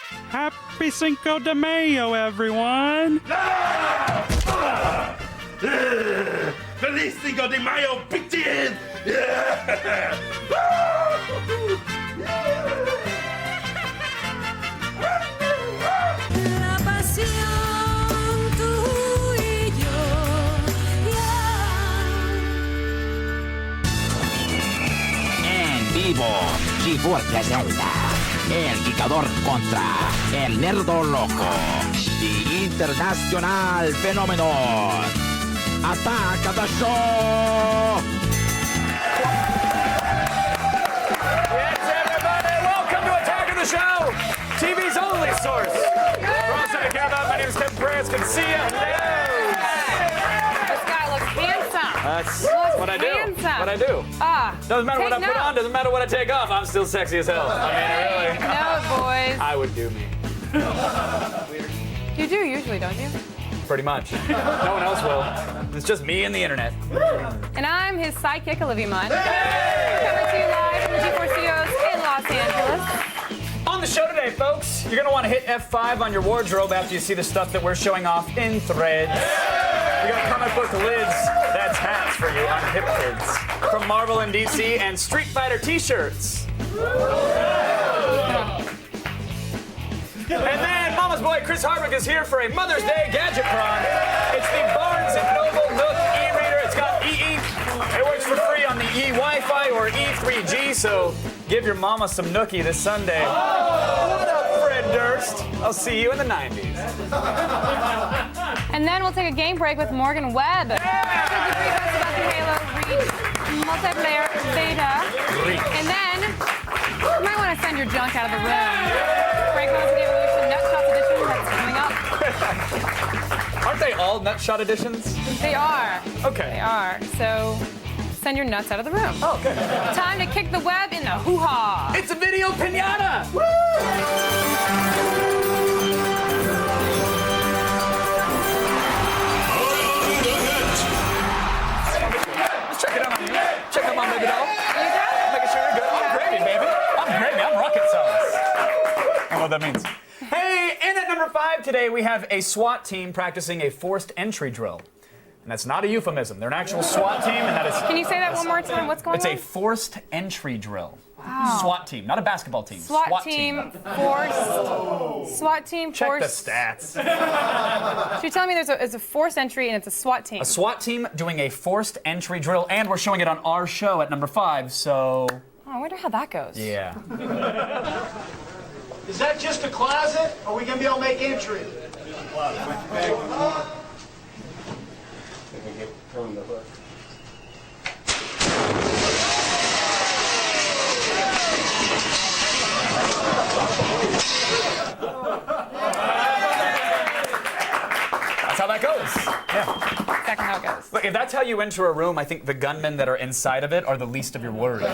Happy Cinco de Mayo, everyone! Feliz Cinco de Mayo, bitches! La pasión, tú y yo, En vivo, Gibor presenta El Guicador contra El Nerdo Loco y Internacional Fenómeno. ¡Ataca the show! Yes, everybody, welcome to Attack of the Show, TV's only source. For all that care about, my name is Tim Perez. Good to see you. Hello. This guy looks handsome. That's Looks what I do. handsome. What I do. Doesn't matter what I take put on, note. doesn't matter what I take off. I'm still sexy as hell. I mean, really. No, boys. I would do me. You do usually, don't you? Pretty much. No one else will. It's just me and the internet. And I'm his sidekick, Olivia Munn. Coming to you live from the G4 Studios in Los Angeles. On the show today, folks, you're gonna want to hit F5 on your wardrobe after you see the stuff that we're showing off in Threads. We got comic book lids, that's hats for you on hip kids. From Marvel and DC and Street Fighter t-shirts. And then Mama's boy Chris Hardwick is here for a Mother's Day gadget prom. It's the Barnes & Noble Nook e-reader. It's got e-ink. It works for free on the e-Wi-Fi or e3G, so give your mama some Nookie this Sunday. What up, Fred Durst? I'll see you in the 90s. And then we'll take a game break with Morgan Webb. She'll debrief us about the Halo Reach multiplayer beta. And then you might want to send your junk out of the room. Frank Oz the Evolution Nutshot Edition that's coming up. Aren't they all Nutshot editions? They are. Okay. They are. So send your nuts out of the room. Oh, okay. Time to kick the web in the hoo-ha. It's a video pinata! Let's check it out on you. Check out my baby doll. Making sure you're good. I'm gravy, baby. I'm gravy. I'm rocket sauce. I don't know what that means. Hey, in at number 5 today, we have a SWAT team practicing a forced entry drill. And that's not a euphemism. They're an actual SWAT team, and that is... Can you say that one more time? What's going It's on? a forced entry drill. Wow. SWAT team, not a basketball team. SWAT team forced. SWAT team Check the forced. stats. So you're telling me there's a forced entry and it's a SWAT team. A SWAT team doing a forced entry drill, and we're showing it on our show at number 5, so... Oh, I wonder how that goes. Yeah. Is that just a closet, or are we going to be able to make entry? That's how that goes. Yeah. Exactly how it goes. Look, if that's how you enter a room, I think the gunmen that are inside of it are the least of your worries.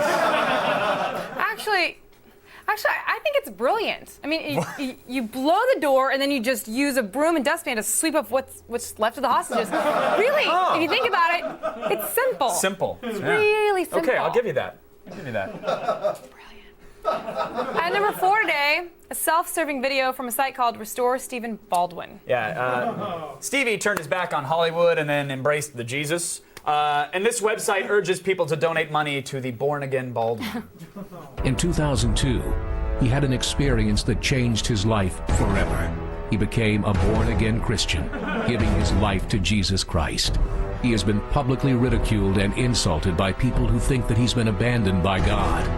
Actually, I think it's brilliant. I mean, you blow the door and then you just use a broom and dustpan to sweep up what's left of the hostages. Really, if you think about it, it's simple. Simple. It's Yeah. really simple. Okay, I'll give you that. I'll give you that. Brilliant. At number 4 today, a self-serving video from a site called Restore Stephen Baldwin. Yeah, Stevie turned his back on Hollywood and then embraced the Jesus. And this website urges people to donate money to the Born Again Baldwin. In 2002, he had an experience that changed his life forever. He became a born-again Christian, giving his life to Jesus Christ. He has been publicly ridiculed and insulted by people who think that he's been abandoned by God.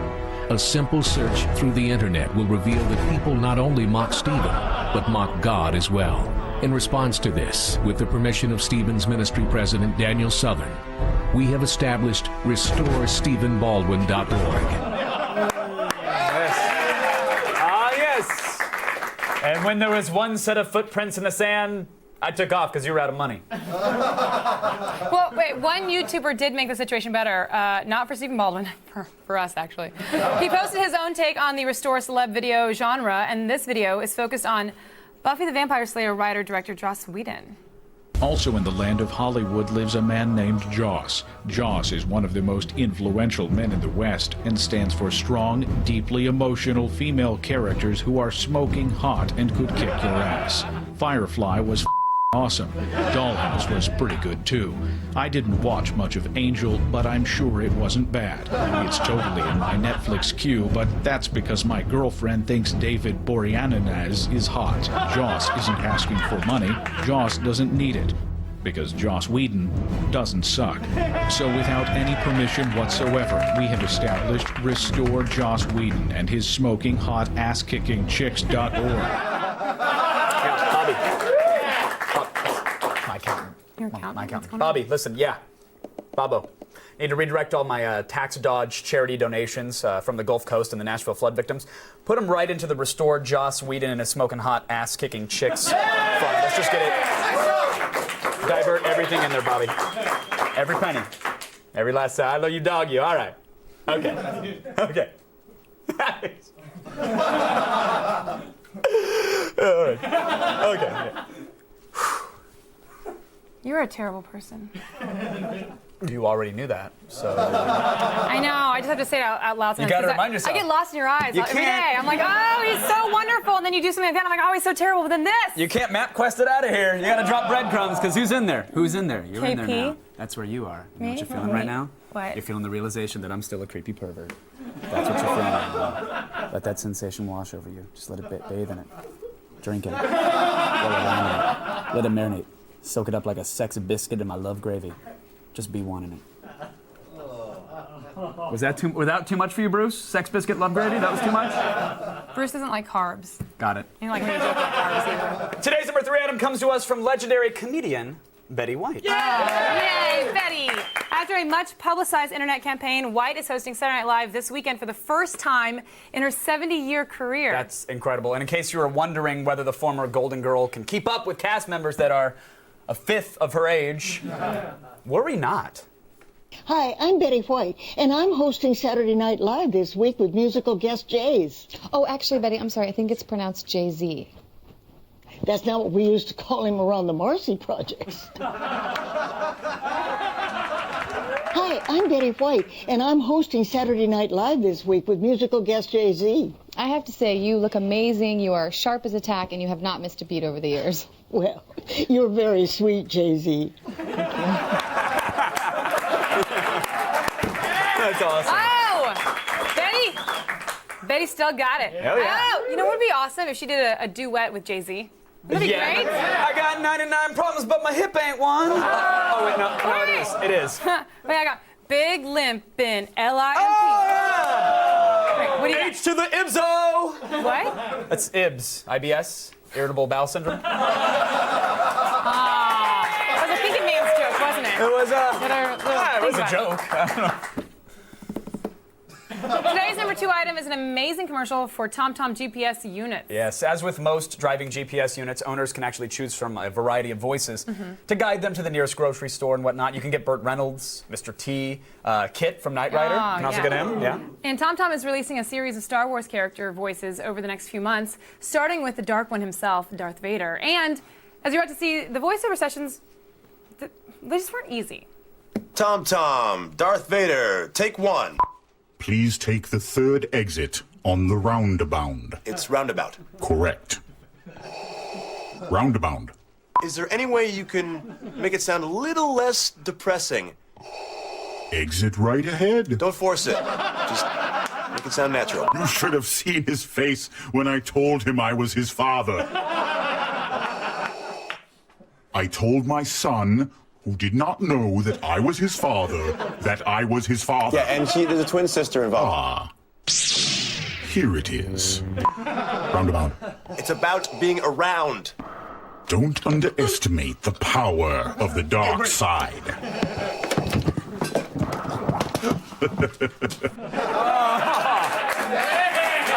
A simple search through the internet will reveal that people not only mock Stephen, but mock God as well. In response to this, with the permission of Stephen's ministry president, Daniel Southern, we have established RestoreStephenBaldwin.org. Yes. And when there was one set of footprints in the sand, I took off because you were out of money. Well, wait, one YouTuber did make the situation better. Not for Stephen Baldwin, for us, actually. He posted his own take on the Restore Celeb video genre, and this video is focused on Buffy the Vampire Slayer writer-director Joss Whedon. Also in the land of Hollywood lives a man named Joss. Joss is one of the most influential men in the West and stands for strong, deeply emotional female characters who are smoking hot and could kick your ass. Firefly was awesome. Dollhouse was pretty good too. I didn't watch much of Angel, but I'm sure it wasn't bad. It's totally in my Netflix queue, but that's because my girlfriend thinks David Boreanaz is hot. Joss isn't asking for money. Joss doesn't need it. Because Joss Whedon doesn't suck. So without any permission whatsoever, we have established Restore Joss Whedon and his smoking hot ass-kicking chicks.org. Your accountant. My accountant. Bobby, listen, Bobo. Need to redirect all my tax dodge charity donations from the Gulf Coast and the Nashville flood victims. Put them right into the Restore Joss Whedon and his smoking hot ass-kicking chicks fund. Let's just get it. Divert everything in there, Bobby. Every penny. Every last I love you, dog you. All right. Okay. Okay. All right. Okay. You're a terrible person. You already knew that, so. I know. I just have to say it out loud. You gotta remind yourself. I get lost in your eyes You every can't. day. I'm like, oh, he's so wonderful, and then you do something like that. I'm like, oh, he's so terrible. But then this. You can't map quest it out of here. You gotta drop breadcrumbs, because who's in there? Who's in there? You're in there KP? now. That's where you are. You know what Me? you're feeling right now? What? You're feeling the realization that I'm still a creepy pervert. That's what you're feeling right now. Let that sensation wash over you. Just let it bathe in it. Drink in it. Roll around in it. Let it marinate. Soak it up like a sex biscuit in my love gravy. Just be one in it. Was that too much for you, Bruce? Sex biscuit, love gravy? That was too much? Bruce doesn't like carbs. Got it. You don't like me to joke about carbs either. Today's number 3 item comes to us from legendary comedian Betty White. Yay, Betty! After a much publicized internet campaign, White is hosting Saturday Night Live this weekend for the first time in her 70-year career. That's incredible. And in case you were wondering whether the former Golden Girl can keep up with cast members that are a fifth of her age, worry not. Hi, I'm Betty White, and I'm hosting Saturday Night Live this week with musical guest Jays. Oh, actually, Betty, I'm sorry. I think it's pronounced Jay-Z. That's not what we used to call him around the Marcy projects. Hi, I'm Betty White, and I'm hosting Saturday Night Live this week with musical guest Jay-Z. I have to say, you look amazing. You are sharp as a tack, and you have not missed a beat over the years. Well, you're very sweet, Jay-Z. That's awesome. Oh! Betty still got it. Hell yeah. Oh, you know what would be awesome if she did a duet with Jay-Z? That'd be great. I got 99 problems, but my hip ain't one. Oh, wait, no, it is. It is. Wait, I got Big Limpin' L-I-M-P. Oh! What do you H to the IBSO. What? That's IBS. IBS. Irritable bowel syndrome. That was a Thinking Man's joke, wasn't it? It was It it was a joke. I don't know. Today's number 2 item is an amazing commercial for TomTom GPS units. Yes, as with most driving GPS units, owners can actually choose from a variety of voices to guide them to the nearest grocery store and whatnot. You can get Burt Reynolds, Mr. T, Kit from Knight Rider. You can also get him. Yeah. And TomTom is releasing a series of Star Wars character voices over the next few months, starting with the Dark One himself, Darth Vader. And as you're about to see, the voiceover sessions, they just weren't easy. TomTom, Darth Vader, take 1. Please take the 3rd exit on the roundabout. It's roundabout. Correct. Roundabout. Is there any way you can make it sound a little less depressing? Exit right ahead. Don't force it. Just make it sound natural. You should have seen his face when I told him I was his father. I told my son, who did not know that I was his father, that I was his father. Yeah, and there's a twin sister involved. Here it is. Roundabout. It's about being around. Don't underestimate the power of the dark side. I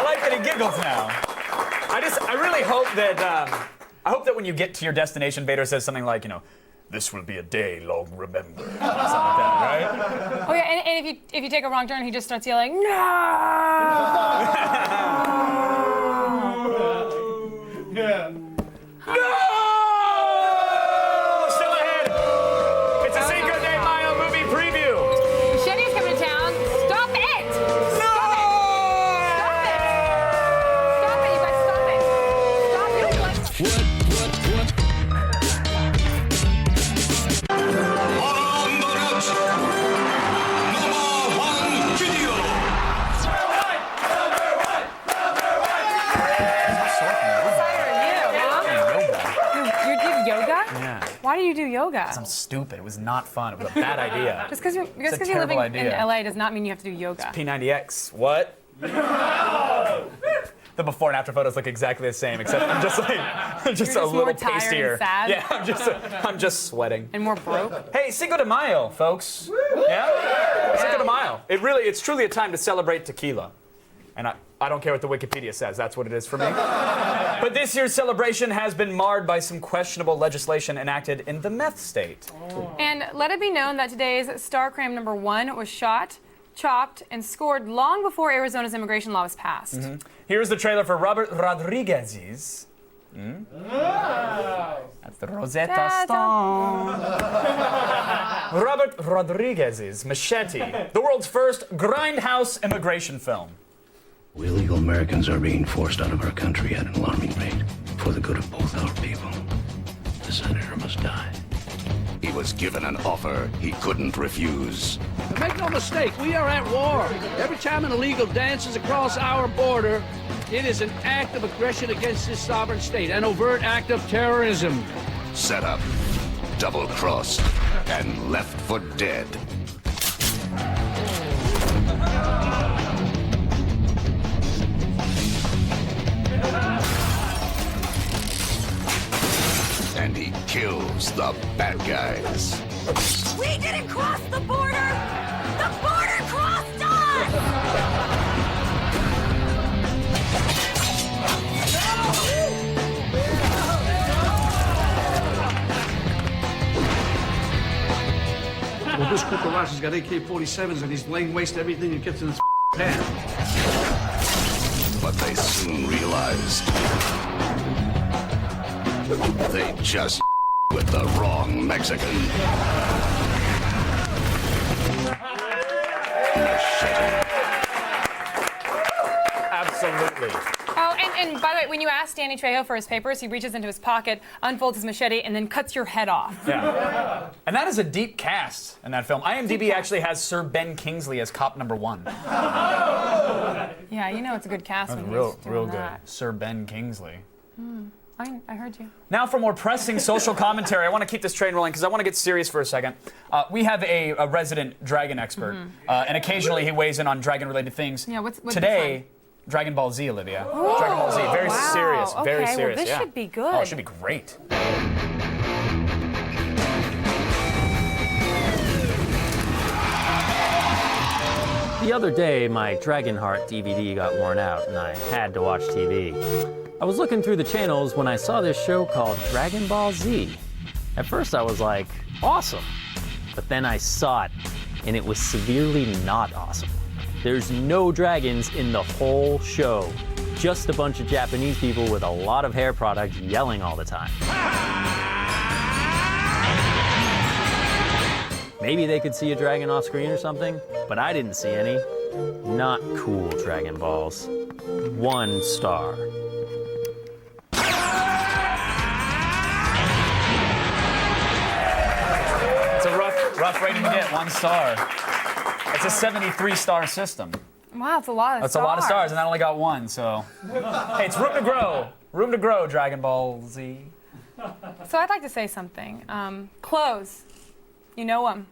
like that he giggles now. I really hope that, I hope that when you get to your destination, Vader says something like, this will be a day long remembered. Something like that, right? Oh yeah, and if you take a wrong turn, he just starts yelling, no! No! Still You did yoga? Yeah. Why do you do yoga? I'm stupid. It was not fun. It was a bad idea. Just because you're living in LA does not mean you have to do yoga. P90X. What? The before and after photos look exactly the same, except I'm just a little more tired pastier. and sad. Yeah, I'm just sweating. And more broke. Hey, Cinco de Mayo, folks. Yeah? Cinco de Mayo. It's truly a time to celebrate tequila. And I don't care what the Wikipedia says. That's what it is for me. But this year's celebration has been marred by some questionable legislation enacted in the meth state. And let it be known that today's Star Crime #1 was shot, chopped, and scored long before Arizona's immigration law was passed. Here's the trailer for Robert Rodriguez's. That's the Rosetta Stone. Robert Rodriguez's Machete, the world's first grindhouse immigration film. We illegal Americans are being forced out of our country at an alarming rate for the good of both our people. The senator must die. He was given an offer he couldn't refuse. But make no mistake, we are at war. Every time an illegal dances across our border, it is an act of aggression against this sovereign state, an overt act of terrorism. Set up, double-crossed, and left for dead. And he kills the bad guys. We didn't cross the border! The border crossed us! Well, this Cucaracha's got AK-47s and he's laying waste to everything that gets in his path. But they soon realized they just with the wrong Mexican. Absolutely. Oh, and by the way, when you ask Danny Trejo for his papers, he reaches into his pocket, unfolds his machete, and then cuts your head off. Yeah. And that is a deep cast in that film. IMDb actually has Sir Ben Kingsley as cop #1. Yeah, you know it's a good cast when real, he's doing real good. that. Sir Ben Kingsley. I heard you. Now for more pressing social commentary. I want to keep this train rolling because I want to get serious for a second. We have a resident dragon expert, and occasionally he weighs in on dragon-related things. Yeah, what's Today, Dragon Ball Z, Olivia. Dragon Ball Z, very serious, very Okay, serious. well, this yeah. should be good. Oh, it should be great. The other day, my Dragonheart DVD got worn out, and I had to watch TV. I was looking through the channels when I saw this show called Dragon Ball Z. At first, I was like, awesome. But then I saw it, and it was severely not awesome. There's no dragons in the whole show. Just a bunch of Japanese people with a lot of hair products yelling all the time. Maybe they could see a dragon off screen or something, but I didn't see any. Not cool, Dragon Balls. 1 star. It's a rough rating to get, 1 star. It's a 73-star system. Wow, that's a lot of That's stars. a lot of stars, and I only got 1, so. Hey, it's room to grow. Room to grow, Dragon Ball Z. So I'd like to say something. Clothes. You know them.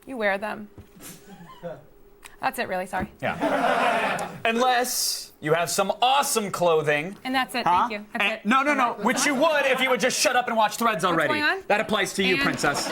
You wear them. That's it, really. Sorry. Yeah. Unless you have some awesome clothing. And that's it. Huh? Thank you. That's it. No. Which you would if you would just shut up and watch Threads already. going on? That applies to you, And- princess.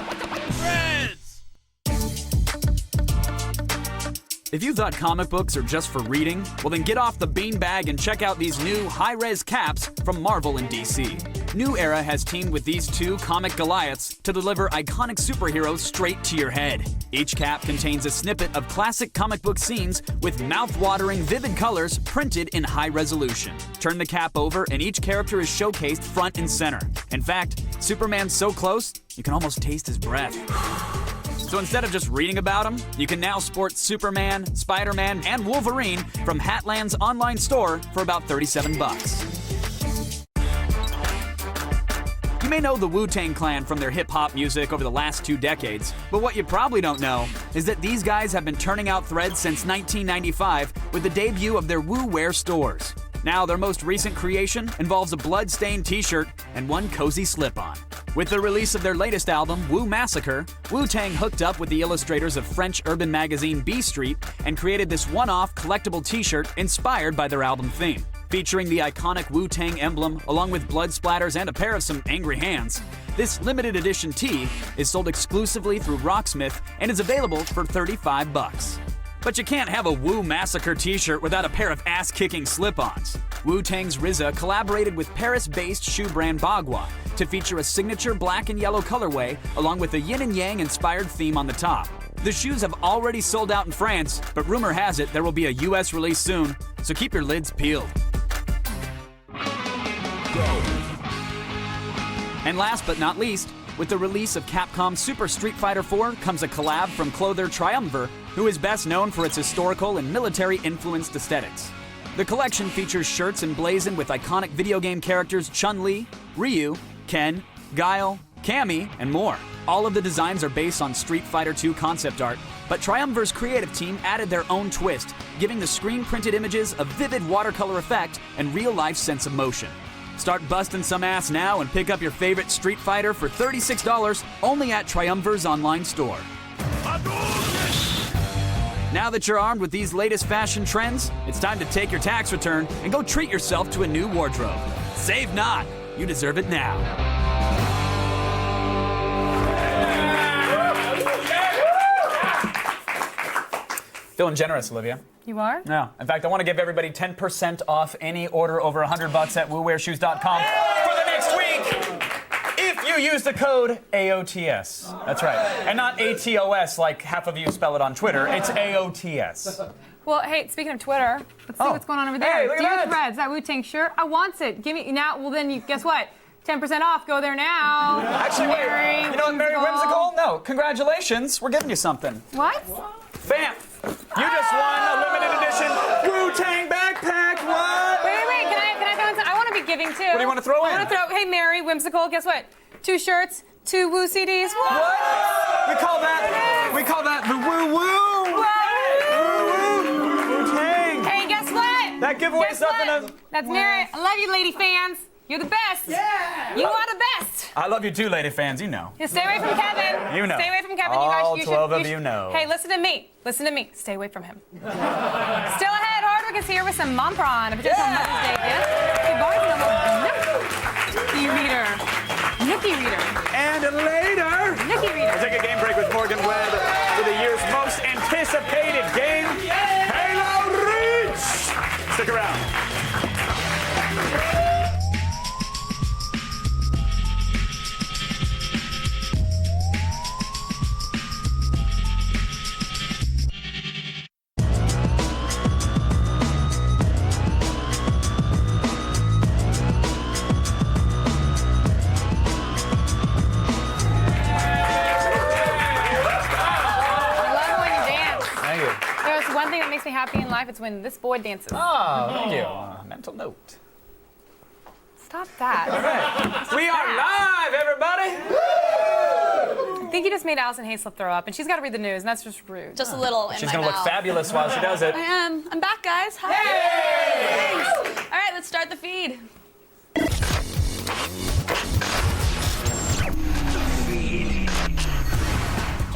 If you thought comic books are just for reading, well then get off the beanbag and check out these new high-res caps from Marvel and DC. New Era has teamed with these 2 comic Goliaths to deliver iconic superheroes straight to your head. Each cap contains a snippet of classic comic book scenes with mouth-watering vivid colors printed in high resolution. Turn the cap over and each character is showcased front and center. In fact, Superman's so close, you can almost taste his breath. So instead of just reading about them, you can now sport Superman, Spider-Man, and Wolverine from Hatland's online store for about $37. You may know the Wu-Tang Clan from their hip-hop music over the last 2 decades, but what you probably don't know is that these guys have been turning out threads since 1995 with the debut of their Wu Wear stores. Now, their most recent creation involves a blood-stained t-shirt and one cozy slip-on. With the release of their latest album, Wu Massacre, Wu-Tang hooked up with the illustrators of French urban magazine B Street and created this one-off collectible t-shirt inspired by their album theme. Featuring the iconic Wu-Tang emblem, along with blood splatters and a pair of some angry hands, this limited edition tee is sold exclusively through Rocksmith and is available for $35. But you can't have a Wu Massacre t-shirt without a pair of ass-kicking slip-ons. Wu-Tang's RZA collaborated with Paris-based shoe brand Bagua to feature a signature black and yellow colorway, along with a yin and yang inspired theme on the top. The shoes have already sold out in France, but rumor has it there will be a US release soon, so keep your lids peeled. And last but not least, with the release of Capcom's Super Street Fighter IV comes a collab from clother Triumvir, who is best known for its historical and military-influenced aesthetics. The collection features shirts emblazoned with iconic video game characters Chun-Li, Ryu, Ken, Guile, Cammy, and more. All of the designs are based on Street Fighter II concept art, but Triumvir's creative team added their own twist, giving the screen-printed images a vivid watercolor effect and real-life sense of motion. Start busting some ass now and pick up your favorite Street Fighter for $36 only at Triumvir's online store. Now that you're armed with these latest fashion trends, it's time to take your tax return and go treat yourself to a new wardrobe. Save not. You deserve it now. Feeling generous, Olivia. You are? No. In fact, I want to give everybody 10% off any order over $100 at WuWearShoes.com for the next week if you use the code AOTS. That's right. And not ATOS like half of you spell it on Twitter. It's AOTS. Well, hey, speaking of Twitter, let's see what's going on over there. Hey, look at that. Threads, that Wu-Tang shirt. I want it. Give me now. Well, then guess what? 10% off. Go there now. Actually, wait. You know what, Mary Whimsical? No. Congratulations. We're giving you something. What? Bam. You just won a limited edition Wu-Tang backpack. What? Wait. Can I throw in something? I want to be giving too. What do you want to throw in? I want to throw. Hey, Mary Whimsical. Guess what? 2 shirts, 2 Wu CDs. What? We call that the Woo Woo. Wu-Tang. Hey, guess what? That giveaway's nothing. That's Mary. I love you, lady fans. You're the best. Yeah. You are the best. I love you too, lady fans. You know. Yeah, stay away from Kevin. You know. Stay away from Kevin. All you guys, 12 of you know. Hey, listen to me. Listen to me. Stay away from him. Still ahead, Hardwick is here with some Mompron, a potential Mother's Day gift. Hey, Barnes & Noble Nookie Reader. Nookie Reader. And later, Nookie Reader. we'll take a game break with Morgan Webb for the year's most anticipated game, Halo Reach. Stick around. One thing that makes me happy in life is when this boy dances. Oh, thank you. Mental note. Stop that. All right. We are live, everybody. I think you just made Allison Hayslip throw up, and she's got to read the news, and that's just rude. Just a little. She's going to look fabulous while she does it. I am. I'm back, guys. Hi. Thanks. All right, let's start the feed.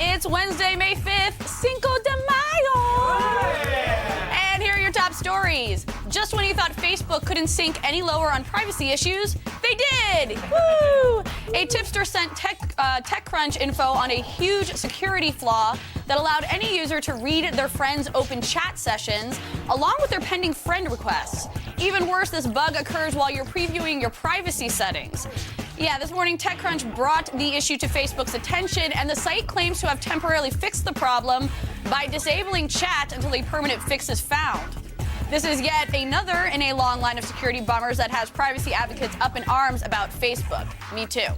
It's Wednesday, May 5th, Cinco de Mayo! And here are your top stories. Just when you thought Facebook couldn't sink any lower on privacy issues, they did! Woo! A tipster sent TechCrunch info on a huge security flaw that allowed any user to read their friends' open chat sessions, along with their pending friend requests. Even worse, this bug occurs while you're previewing your privacy settings. Yeah, this morning TechCrunch brought the issue to Facebook's attention, and the site claims to have temporarily fixed the problem by disabling chat until a permanent fix is found. This is yet another in a long line of security bummers that has privacy advocates up in arms about Facebook. Me too.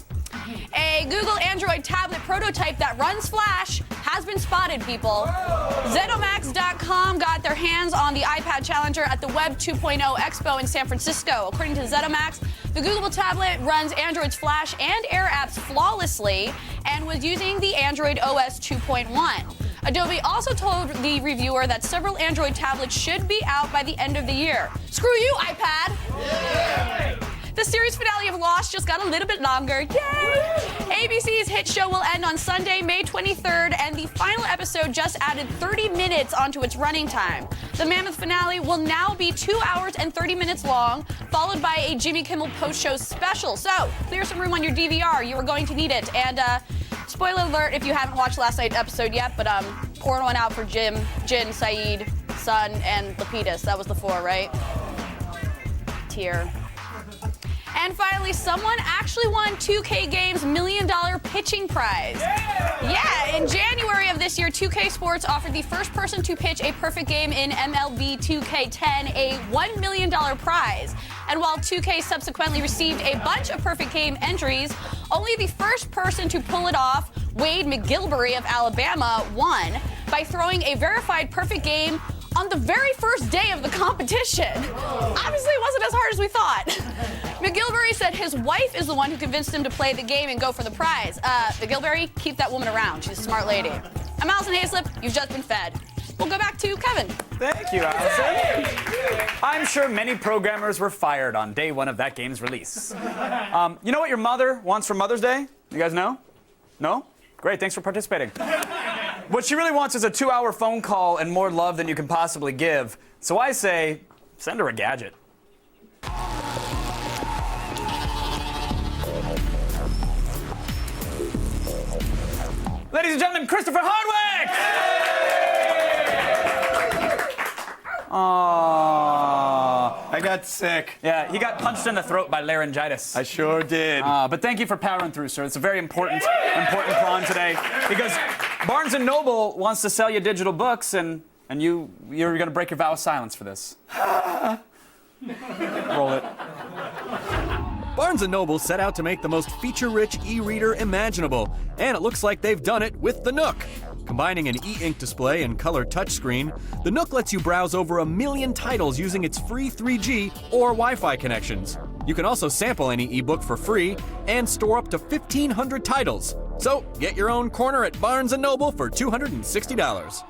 A Google Android tablet prototype that runs Flash has been spotted, people. ZeniMax.com got their hands on the iPad Challenger at the Web 2.0 Expo in San Francisco. According to ZeniMax, the Google tablet runs Android's Flash and Air apps flawlessly and was using the Android OS 2.1. Adobe also told the reviewer that several Android tablets should be out by the end of the year. Screw you, iPad! Yay! The series finale of Lost just got a little bit longer. Yay! ABC's hit show will end on Sunday, May 23rd, and the final episode just added 30 minutes onto its running time. The mammoth finale will now be 2 hours and 30 minutes long, followed by a Jimmy Kimmel post-show special. So, clear some room on your DVR. You are going to need it. And, spoiler alert if you haven't watched last night's episode yet, but pouring one out for Jim, Jin, Saeed, Sun, and Lapidus. That was the 4, right? Tier. And finally, someone actually won 2K Games' $1 million pitching prize. Yeah, in January of this year, 2K Sports offered the first person to pitch a perfect game in MLB 2K10 a $1 million prize. And while 2K subsequently received a bunch of perfect game entries, only the first person to pull it off, Wade McGilvery of Alabama, won by throwing a verified perfect game on the very first day of the competition. Obviously, it wasn't as hard as we thought. McGilvery said his wife is the one who convinced him to play the game and go for the prize. McGilvery, keep that woman around. She's a smart lady. I'm Allison Hayslip. You've just been fed. We'll go back to Kevin. Thank you, Allison. I'm sure many programmers were fired on day one of that game's release. You know what your mother wants for Mother's Day? You guys know? No? Great, thanks for participating. What she really wants is a 2-hour phone call and more love than you can possibly give. So I say, send her a gadget. Ladies and gentlemen, Christopher Hardwick! Aww. I got sick. Yeah, he got punched in the throat by laryngitis. I sure did. But thank you for powering through, sir. It's a very important prawn today because Barnes & Noble wants to sell you digital books, and you're going to break your vow of silence for this. Roll it. Barnes & Noble set out to make the most feature-rich e-reader imaginable, and it looks like they've done it with the Nook. Combining an e-ink display and color touchscreen, the Nook lets you browse over 1 million titles using its free 3G or Wi-Fi connections. You can also sample any ebook for free and store up to 1,500 titles. So get your own corner at Barnes & Noble for $260.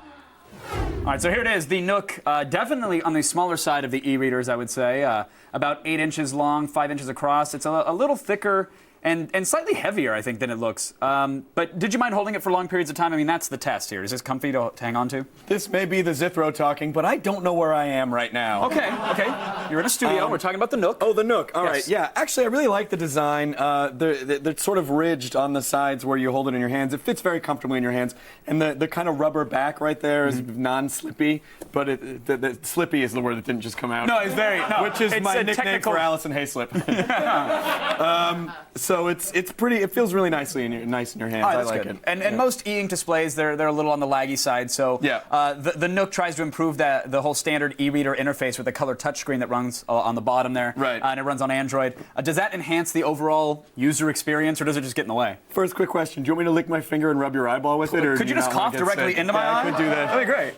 All right, so here it is, the Nook, definitely on the smaller side of the e-readers, I would say. About 8 inches long, 5 inches across. It's a little thicker and slightly heavier, I think, than it looks. But did you mind holding it for long periods of time? I mean, that's the test here. Is this comfy to hang on to? This may be the Zithro talking, but I don't know where I am right now. Okay. You're in a studio. We're talking about the Nook. Oh, the Nook. All right. Yeah, actually, I really like the design. They're sort of ridged on the sides where you hold it in your hands. It fits very comfortably in your hands. And the kind of rubber back right there is non-slippy, but the slippy is the word that didn't just come out. No, it's very... No, which is my nickname for Allison Hayslip. So it's pretty. It feels really nice in your hands. I like it. And most e-ink displays, they're a little on the laggy side. So the Nook tries to improve the whole standard e-reader interface with a color touchscreen that runs on the bottom there. Right. And it runs on Android. Does that enhance the overall user experience, or does it just get in the way? First, quick question: do you want me to lick my finger and rub your eyeball with it, or could you just cough directly into my eye? I could do that. That'd be great.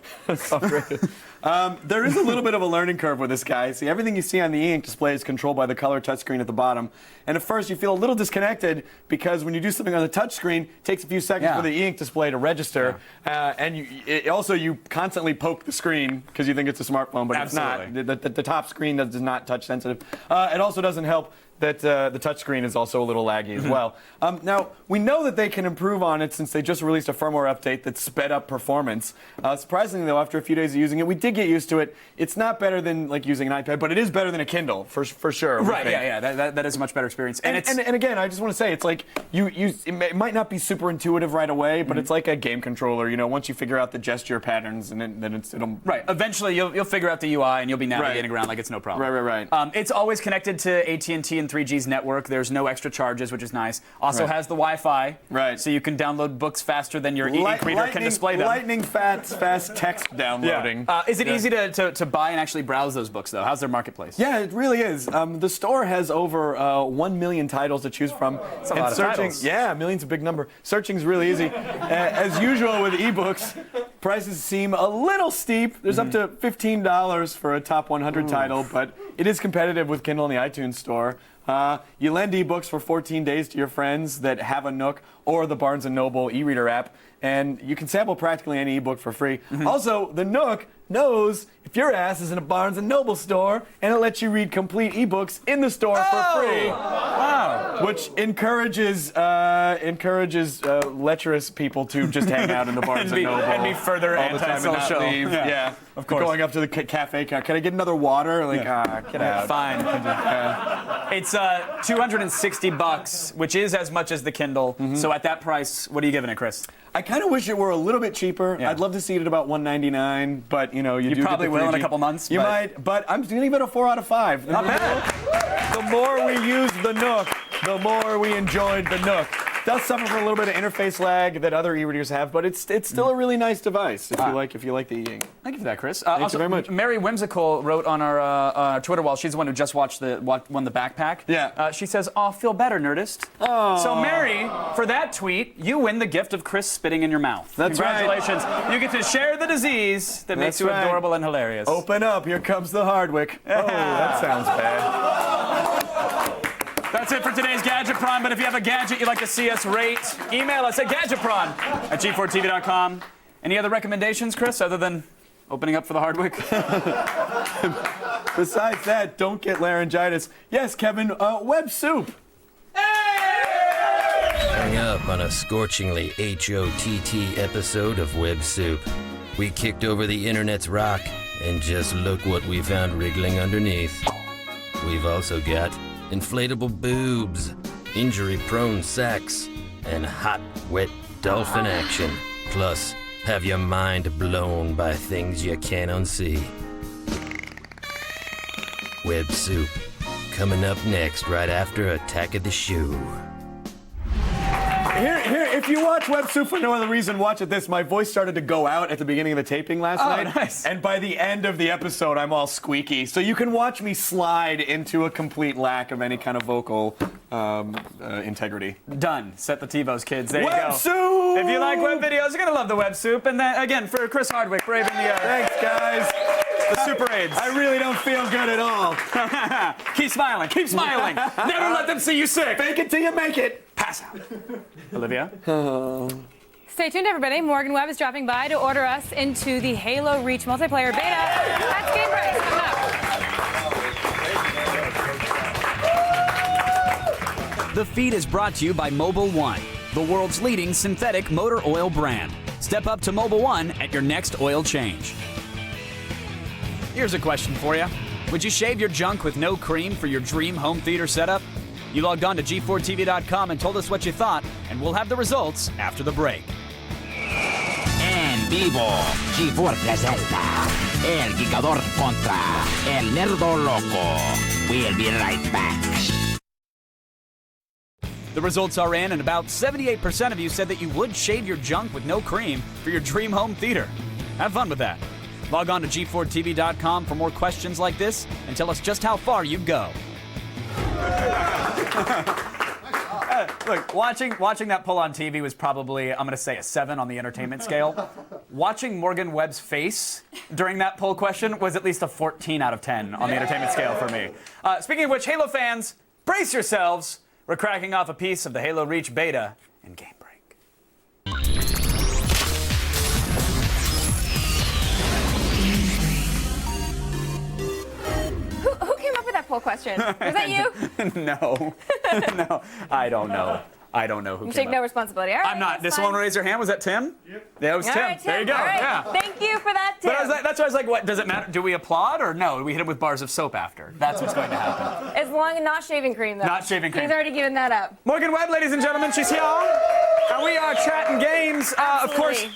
There is a little bit of a learning curve with this guy. See, everything you see on the e-ink display is controlled by the color touchscreen at the bottom. And at first, you feel a little disconnected because when you do something on the touchscreen, it takes a few seconds for the e-ink display to register. And you constantly poke the screen because you think it's a smartphone, but Absolutely. it's not. The top screen does not touch sensitive. It also doesn't help that the touchscreen is also a little laggy as well. Now, we know that they can improve on it since they just released a firmware update that sped up performance. Surprisingly, though, after a few days of using it, we did get used to it. It's not better than like using an iPad, but it is better than a Kindle for sure. Right? Yeah. That is a much better experience. And again, I just want to say, it's like it might not be super intuitive right away, but it's like a game controller. You know, once you figure out the gesture patterns, and then it'll right. Eventually, you'll figure out the UI and you'll be navigating around like it's no problem. Right. It's always connected to AT&T and Verizon 3G's network. There's no extra charges, which is nice. Also Right. has the Wi-Fi. Right. So you can download books faster than your e-ink reader can display them. Lightning fast text downloading. Yeah. Is it easy to buy and actually browse those books, though? How's their marketplace? Yeah, it really is. The store has over 1 million titles to choose from. That's a lot of titles. Yeah, million's a big number. Searching's really easy. As usual with ebooks, prices seem a little steep. There's up to $15 for a top 100 title, but it is competitive with Kindle in the iTunes store. You lend ebooks for 14 days to your friends that have a Nook or the Barnes & Noble e-reader app, and you can sample practically any ebook for free. Also, the Nook knows if your ass is in a Barnes & Noble store, and it lets you read complete ebooks in the store for free. Wow. Which encourages lecherous people to just hang out in the Barnes & Noble. And be further all the time and not antisocial. leave. Yeah, of course. Going up to the cafe, can I get another water? Like, get out. Fine. It's $260, which is as much as the Kindle. So at that price, what are you giving it, Chris? I kind of wish it were a little bit cheaper. Yeah. I'd love to see it at about $199, but you do probably get the will in a 3G. couple months. You might, but I'm going to give it a 4 out of 5. Not bad. The more we use the Nook, the more we enjoyed the Nook. Does suffer from a little bit of interface lag that other e-readers have, but it's still a really nice device if you like the e-ink. Thank you for that, Chris. Thank you very much. Mary Whimsical wrote on our Twitter wall. She's the one who just won the backpack. Yeah. She says, "Oh, feel better, Nerdist." Oh. So Mary, for that tweet, you win the gift of Chris spitting in your mouth. That's right. Congratulations. You get to share the disease that makes That's you right. adorable and hilarious. Open up, here comes the Hardwick. Oh, that sounds bad. That's it for today's Gadgetron, but if you have a gadget you'd like to see us rate, email us at gadgetron@g4tv.com. Any other recommendations, Chris, other than opening up for the Hardwick? Besides that, don't get laryngitis. Yes, Kevin, web soup. Coming up on a scorchingly HOTT episode of Web Soup. We kicked over the internet's rock, and just look what we found wriggling underneath. We've also got inflatable boobs, injury-prone sex, and hot, wet dolphin action. Plus, have your mind blown by things you can't unsee. Web Soup, coming up next right after Attack of the Shoe. Here, if you watch Web Soup for no other reason, watch it this. My voice started to go out at the beginning of the taping last night. Nice. And by the end of the episode, I'm all squeaky. So you can watch me slide into a complete lack of any kind of vocal integrity. Done. Set the TiVos, kids. There you Web go. Soup! If you like web videos, you're going to love the Web Soup. And then, again, for Chris Hardwick, braving the Thanks, guys. the Super AIDS. I really don't feel good at all. Keep smiling. Keep smiling. Never let them see you sick. Fake it till you make it. Pass out. Olivia? Stay tuned, everybody. Morgan Webb is dropping by to order us into the Halo Reach multiplayer beta. That's Game Price coming up. The feed is brought to you by Mobil 1, the world's leading synthetic motor oil brand. Step up to Mobil 1 at your next oil change. Here's a question for you. Would you shave your junk with no cream for your dream home theater setup? You logged on to G4TV.com and told us what you thought, and we'll have the results after the break. En vivo, G4 presenta El Gigador contra El Nerdo Loco. We'll be right back. The results are in, and about 78% of you said that you would shave your junk with no cream for your dream home theater. Have fun with that. Log on to G4TV.com for more questions like this and tell us just how far you'd go. Look, watching that poll on TV was probably, I'm going to say, a 7 on the entertainment scale. Watching Morgan Webb's face during that poll question was at least a 14 out of 10 on the entertainment scale for me. Speaking of which, Halo fans, brace yourselves. We're cracking off a piece of the Halo Reach beta in Game Break. Who came up with that poll question? Was that you? No. No. I don't know. I don't know who You came take up. no responsibility. All right, I'm not. that's Did fine. someone raise their hand? Was that Tim? Yep. Yeah, it was All Tim. right, Tim. There you go. All right. Yeah. Thank you for that, Tim. But that's why I was like, what, does it matter? Do we applaud or no? We hit him with bars of soap after. That's what's going to happen. As long as not shaving cream, though. Not shaving cream. He's already given that up. Morgan Webb, ladies and gentlemen, she's here. And we are chatting games. Of course,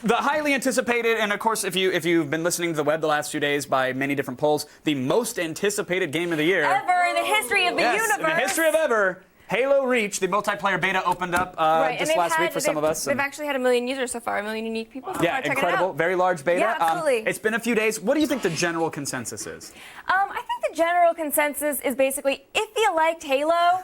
The highly anticipated, and of course, if you've been listening to the web the last few days by many different polls, the most anticipated game of the year. Ever in the history of the universe. In the history of ever. Halo Reach, the multiplayer beta opened up just last week for some of us. They've actually had 1 million users so far, 1 million unique people. So Yeah, far. Check incredible. It out. Very large beta. Yeah, absolutely. It's been a few days. What do you think the general consensus is? I think the general consensus is basically, if you liked Halo,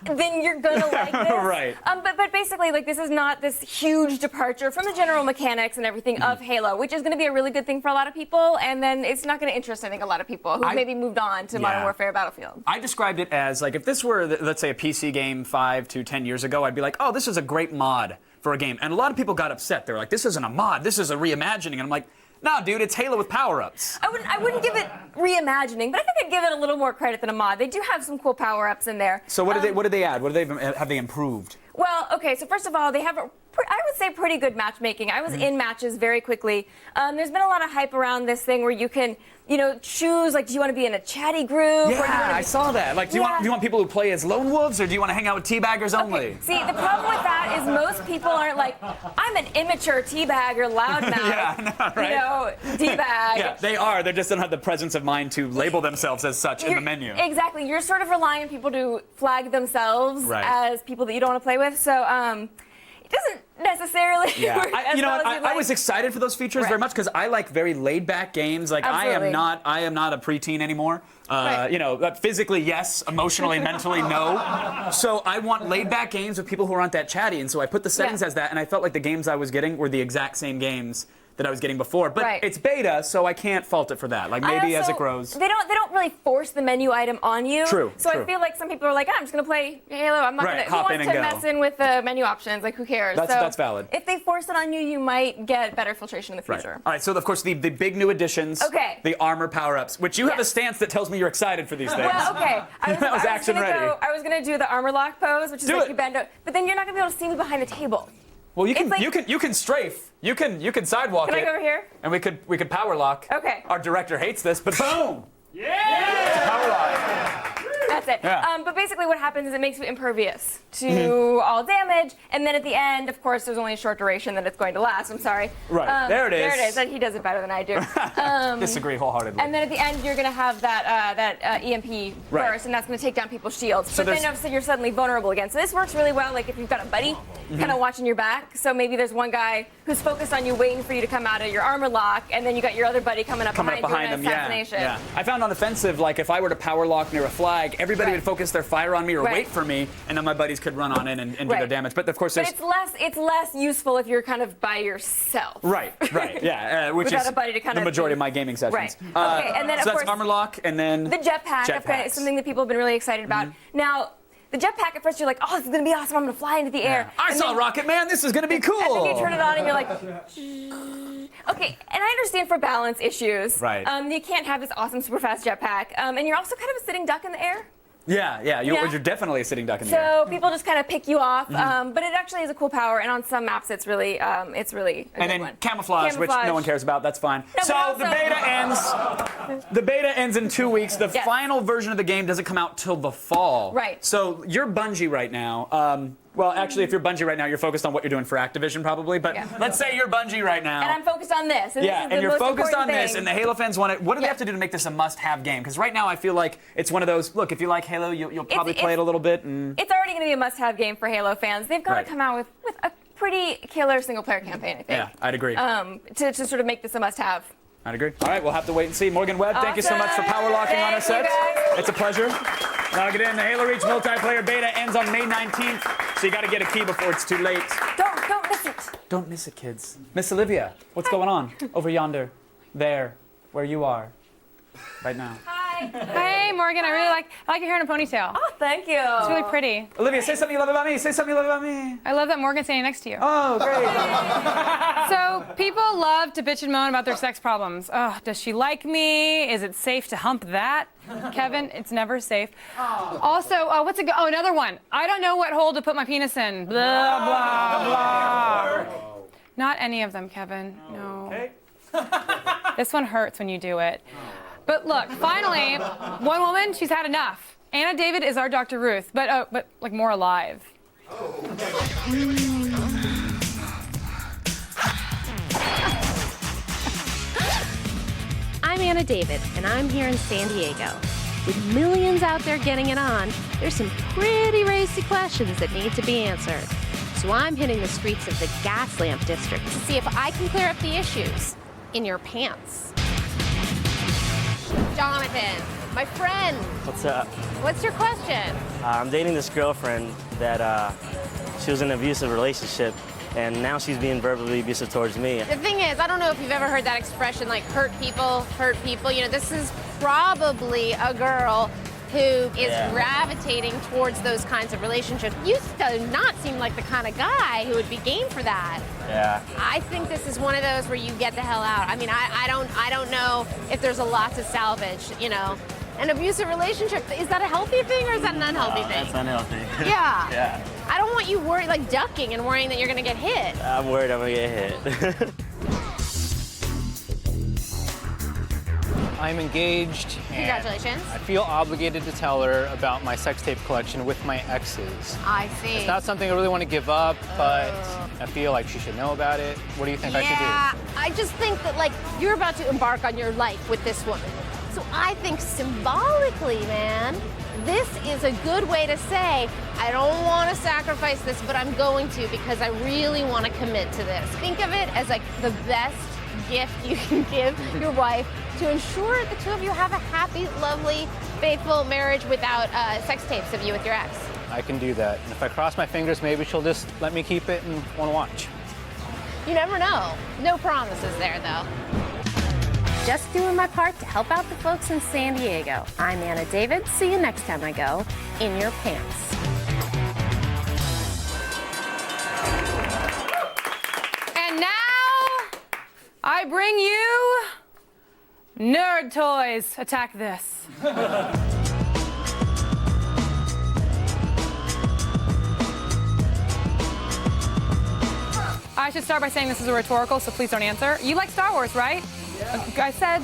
then you're gonna like this. Right. But basically, like, this is not this huge departure from the general mechanics and everything of Halo, which is going to be a really good thing for a lot of people, and then it's not going to interest, I think, a lot of people who maybe moved on to Modern Warfare Battlefield. I described it as, like, if this were, let's say, a PC game 5 to 10 years ago, I'd be like, oh, this is a great mod for a game. And a lot of people got upset. They were like, this isn't a mod, this is a reimagining. And I'm like, no, dude, it's Halo with power-ups. I wouldn't give it reimagining, but I think I'd give it a little more credit than a mod. They do have some cool power-ups in there. So what did they add? What have they improved? Well, okay, so first of all, they have I would say pretty good matchmaking. I was in matches very quickly. There's been a lot of hype around this thing where you can, choose, like, do you want to be in a chatty group? Yeah, I saw that. Like, do you want people who play as lone wolves, or do you want to hang out with teabaggers only? See, the problem with that is most people aren't like, I'm an immature teabagger, loudmouth, Yeah, I know, right? D-bag. Yeah, they are. They just don't have the presence of mind to label themselves as such in the menu. Exactly. You're sort of relying on people to flag themselves as people that you don't want to play with. So, it doesn't necessarily work as well as you'd like. I was excited for those features very much because I like very laid-back games. Like, Absolutely. I am not a preteen anymore. Physically, yes. Emotionally, mentally, no. So I want laid-back games with people who aren't that chatty. And so I put the settings as that, and I felt like the games I was getting were the exact same games that I was getting before. But it's beta, so I can't fault it for that. Like, maybe as it grows. They don't really force the menu item on you. True. So I feel like some people are like, I'm just going to play Halo. I'm not going to. Who wants to mess in with the menu options? Like, who cares? That's valid. If they force it on you, you might get better filtration in the future. All right, so of course the big new additions, the armor power-ups, which you have a stance that tells me you're excited for these things. Well, okay. That was action ready. I was going to do the armor lock pose, which is like you bend over, but then you're not going to be able to see me behind the table. Well, you can strafe. You can sidewalk it. Can I go over here? And we could power lock. Okay. Our director hates this, but boom! Yeah! Power lock. That's it. Yeah. But basically what happens is it makes you impervious to all damage, and then at the end, of course, there's only a short duration that it's going to last. I'm sorry. Right. There it is. There it is. And he does it better than I do. Disagree wholeheartedly. And then at the end, you're going to have that EMP burst, and that's going to take down people's shields. So but then you're suddenly vulnerable again. So this works really well, like if you've got a buddy kind of watching your back. So maybe there's one guy who's focused on you, waiting for you to come out of your armor lock, and then you got your other buddy coming up behind him. doing an assassination. Yeah. I found on offensive, like if I were to power lock near a flag, everybody would focus their fire on me or wait for me, and then my buddies could run on in and do their damage. But of course, it's less useful if you're kind of by yourself. Right. Yeah, which Without is a buddy to kind the of majority of my gaming sessions. Right. Okay, and then so of course that's armor lock, and then the jetpack. Is something that people have been really excited about. Now, the jetpack, at first you're like, oh, this is going to be awesome. I'm going to fly into the air. I saw Rocket Man. This is going to be cool. And then you turn it on and you're like, okay. And I understand for balance issues. Right. You can't have this awesome super fast jetpack. And you're also kind of a sitting duck in the air. Yeah. You're definitely a sitting duck in the air. So people just kind of pick you off. But it actually is a cool power. And on some maps, it's really a good one. Camouflage, which no one cares about. That's fine. No, the beta ends. The beta ends in 2 weeks. The final version of the game doesn't come out till the fall. Right. So you're Bungie right now. Well, actually, if you're Bungie right now, you're focused on what you're doing for Activision, probably. But let's say you're Bungie right now. And I'm focused on this. And and you're focused on this, and the Halo fans want it. What do they have to do to make this a must-have game? Because right now, I feel like it's one of those. Look, if you like Halo, you'll probably play it a little bit. And it's already going to be a must-have game for Halo fans. They've got to come out with a pretty killer single-player campaign, I think. Yeah, I'd agree. To sort of make this a must-have. I'd agree. All right, we'll have to wait and see. Morgan Webb, thank you so much for power locking on our set. It's a pleasure. Log it in. The Halo Reach multiplayer beta ends on May 19th, so you got to get a key before it's too late. Don't miss it. Don't miss it, kids. Miss Olivia, what's going on over yonder, there, where you are, right now? Hi. Hey, Morgan. I like your hair in a ponytail. Oh, thank you. It's really pretty. Olivia, say something you love about me. Say something you love about me. I love that Morgan's standing next to you. Oh, great. So people love to bitch and moan about their sex problems. Oh, does she like me? Is it safe to hump that? Kevin, it's never safe. Also, what's it? Oh, another one. I don't know what hole to put my penis in. Blah, blah, blah. Not any of them, Kevin. No. Okay. This one hurts when you do it. But look, finally, one woman, she's had enough. Anna David is our Dr. Ruth, but like more alive. Anna David, and I'm here in San Diego. With millions out there getting it on, there's some pretty racy questions that need to be answered. So I'm hitting the streets of the Gaslamp District to see if I can clear up the issues in your pants. Jonathan, my friend, What's up? what's your question? I'm dating this girlfriend that she was in an abusive relationship, and now she's being verbally abusive towards me. The thing is, I don't know if you've ever heard that expression, like hurt people, hurt people. You know, this is probably a girl who is gravitating towards those kinds of relationships. You do not seem like the kind of guy who would be game for that. Yeah. I think this is one of those where you get the hell out. I mean, I don't know if there's a lot to salvage, you know. An abusive relationship, is that a healthy thing or is that an unhealthy thing? That's unhealthy. Yeah. Yeah. I don't want you worried, like ducking and worrying that you're gonna get hit. I'm worried I'm gonna get hit. I'm engaged. And Congratulations. I feel obligated to tell her about my sex tape collection with my exes. I see. It's not something I really want to give up, but I feel like she should know about it. What do you think I should do? Yeah, I just think that, like, you're about to embark on your life with this woman. So I think symbolically, man, this is a good way to say, I don't want to sacrifice this, but I'm going to because I really want to commit to this. Think of it as like the best gift you can give your wife to ensure the two of you have a happy, lovely, faithful marriage without sex tapes of you with your ex. I can do that. And if I cross my fingers, maybe she'll just let me keep it and want to watch. You never know. No promises there, though. Just doing my part to help out the folks in San Diego. I'm Anna David. See you next time I go in your pants. And now, I bring you Nerd Toys. Attack this. I should start by saying this is a rhetorical, so please don't answer. You like Star Wars, right? I said.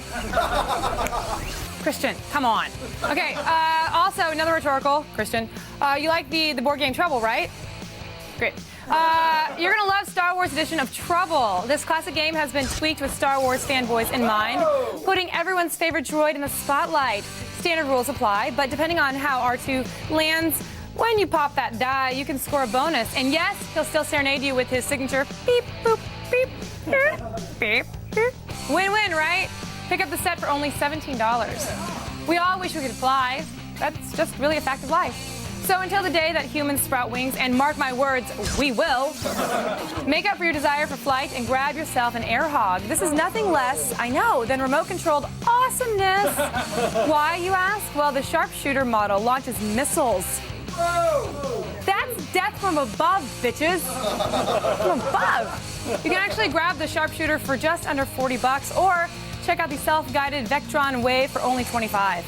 Christian, come on. Okay, also another rhetorical, Christian. You like the board game Trouble, right? Great. You're gonna love Star Wars edition of Trouble. This classic game has been tweaked with Star Wars fanboys in mind, putting everyone's favorite droid in the spotlight. Standard rules apply, but depending on how R2 lands, when you pop that die, you can score a bonus. And yes, he'll still serenade you with his signature beep, boop, beep, beep, beep. Win-win, right? Pick up the set for only $17. We all wish we could fly. That's just really a fact of life. So until the day that humans sprout wings, and mark my words, we will, make up for your desire for flight and grab yourself an air hog. This is nothing less, I know, than remote-controlled awesomeness. Why, you ask? Well, the sharpshooter model launches missiles. That's death from above, bitches. From above. You can actually grab the sharpshooter for just under $40, or check out the self-guided Vectron Wave for only $25.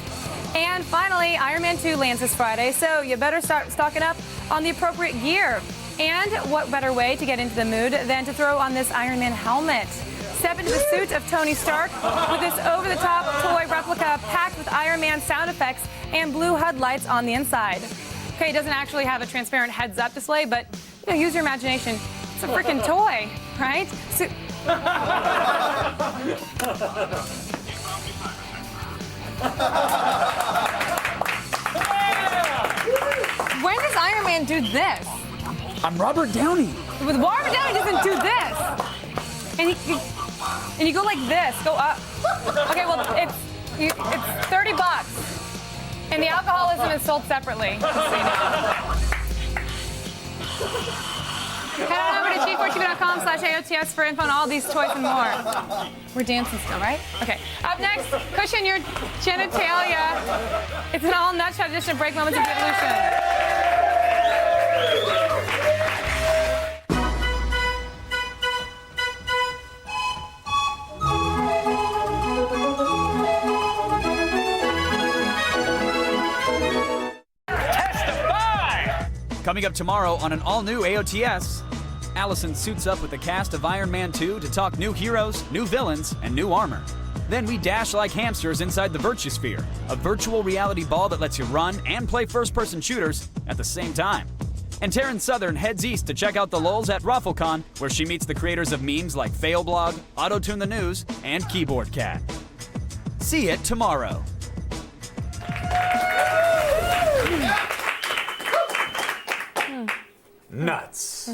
And finally, Iron Man 2 lands this Friday, so you better start stocking up on the appropriate gear. And what better way to get into the mood than to throw on this Iron Man helmet? Step into the suit of Tony Stark with this over-the-top toy replica packed with Iron Man sound effects and blue HUD lights on the inside. Okay, it doesn't actually have a transparent heads-up display, but you know, use your imagination. It's a freaking toy, right? So when does Iron Man do this? I'm Robert Downey. With Robert Downey doesn't do this. And you go like this, go up. Okay, well, it's $30. And the alcoholism is sold separately. Just so you know. Head on over to chief4tv.com/AOTS for info on all these toys and more. We're dancing still, right? Okay. Up next, cushion your genitalia. It's an all nutshot edition of Break Moments of Evolution. Coming up tomorrow on an all-new AOTS, Allison suits up with the cast of Iron Man 2 to talk new heroes, new villains, and new armor. Then we dash like hamsters inside the Virtusphere, a virtual reality ball that lets you run and play first-person shooters at the same time. And Taryn Southern heads east to check out the lulz at RuffleCon, where she meets the creators of memes like Failblog, AutoTune the News, and Keyboard Cat. See it tomorrow. Nuts.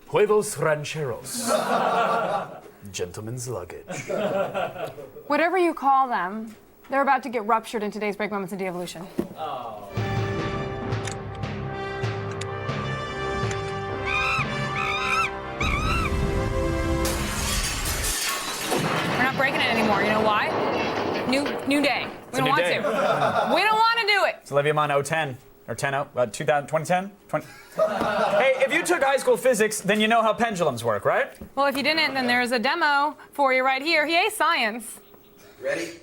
Huevos rancheros. Gentleman's luggage. Whatever you call them, they're about to get ruptured in today's Break Moments of De-Evolution. We're not breaking it anymore. You know why? New day. We don't want to. We don't want to do it. So Olivia Munn 010 or 2010? Hey, if you took high school physics, then you know how pendulums work, right? Well, if you didn't, then there's a demo for you right here. Yay, science. Ready?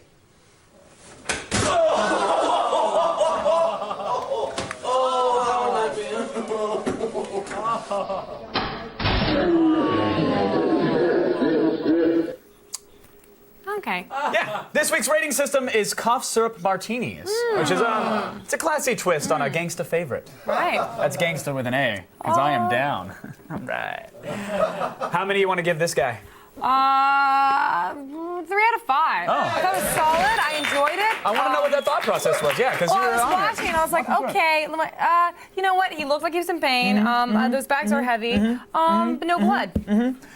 Okay. Yeah, this week's rating system is cough syrup martinis, which is it's a classy twist on a gangsta favorite. Right. That's gangsta with an A, because I am down. All right. How many do you want to give this guy? 3 out of 5. I thought it was solid. I enjoyed it. I want to know what that thought process was. Yeah, because Well, you I were was on it. watching and I was like, okay, you know what? He looked like he was in pain. Those bags are heavy, but no blood.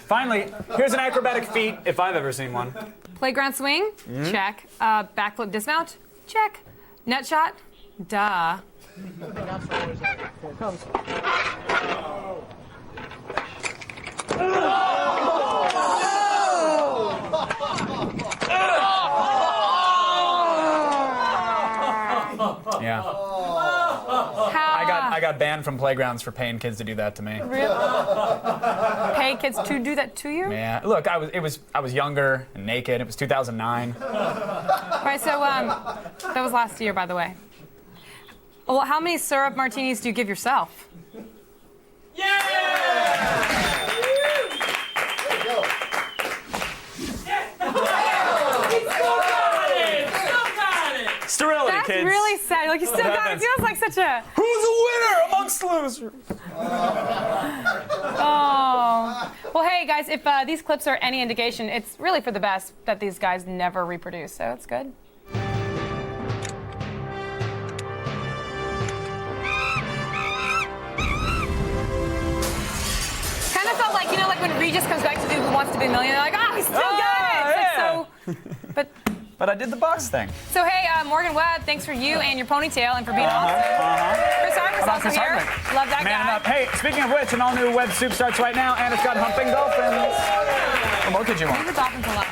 Finally, here's an acrobatic feat, if I've ever seen one. Playground swing? Check. Backflip dismount? Check. Net shot? Duh. Yeah. I got banned from playgrounds for paying kids to do that to me. Really? Pay kids to do that to you? Yeah. Look, I was younger and naked. It was 2009. Right, so that was last year, by the way. Well, how many syrup martinis do you give yourself? Sterility, That's kids. really sad. Like, you still got it. happens. Feels like such a... Who's a winner amongst losers? Oh. Well, hey, guys, if these clips are any indication, it's really for the best that these guys never reproduce, so it's good. Kind of felt like, you know, like when Regis comes back to do Who Wants to Be a Millionaire, they're like, oh, he still got it. It's like, so... But I did the box thing. So, hey, Morgan Webb, thanks for you and your ponytail and for being awesome. Chris Hardwick's How about also Chris here. Hardwick? Love that Man guy. up. Hey, speaking of which, an all-new Web Soup starts right now, and it's got humping dolphins. What more could you want? Leave the dolphins alone.